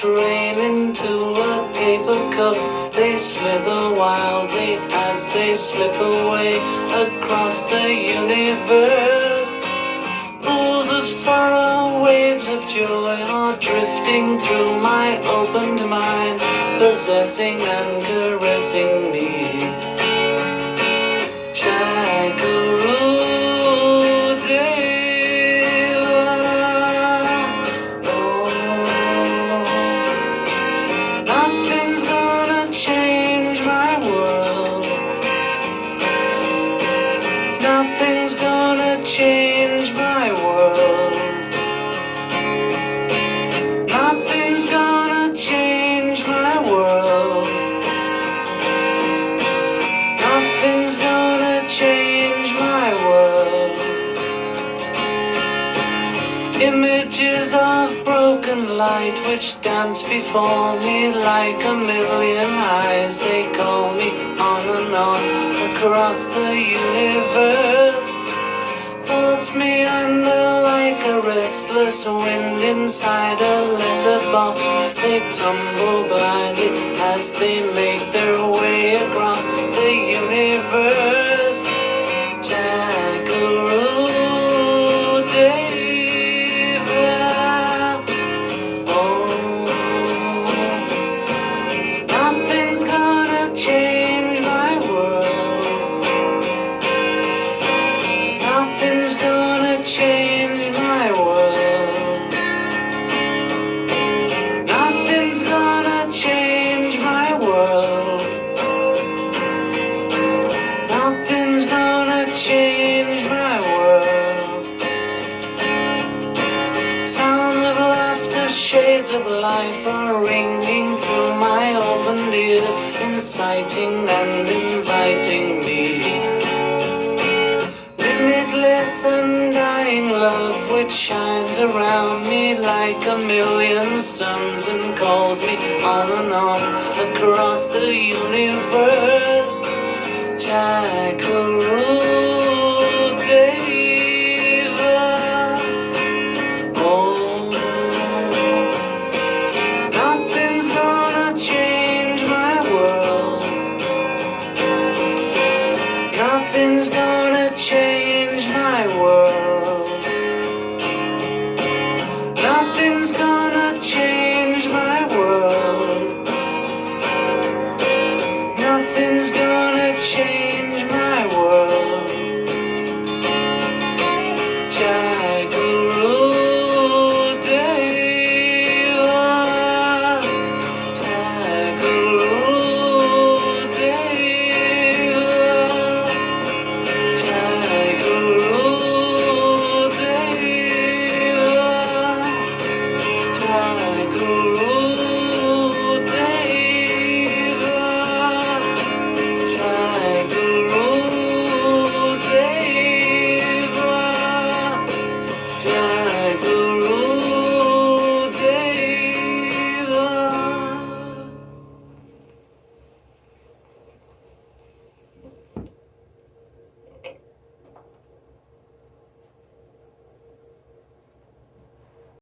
rain into a paper cup. They slither wildly as they slip away across the universe. Pools of sorrow, waves of joy are drifting through my opened mind, possessing and caressing me. Jackaroo Deva. Oh, nothing's gonna change my world. Nothing's gonna change my world. Nothing's gonna change my world. Nothing's gonna change my world. Images of broken light which dance before me like a million eyes. They call me on and on across the universe. Thoughts meander like a restless wind inside a letterbox. They tumble blindly as they make their way across the universe. Jackaroo Deva. Oh, nothing's gonna change my world. Nothing's gonna change my world. Nothing's gonna change my world. Nothing's gonna change my world. Sounds of laughter, shades of life are ringing through my opened ears, inciting and inviting me. Limitless undying love which shines around me like a million suns and calls me on and on across the universe. Jackaroo Deva. Oh, nothing's gonna change my world. Nothing's gonna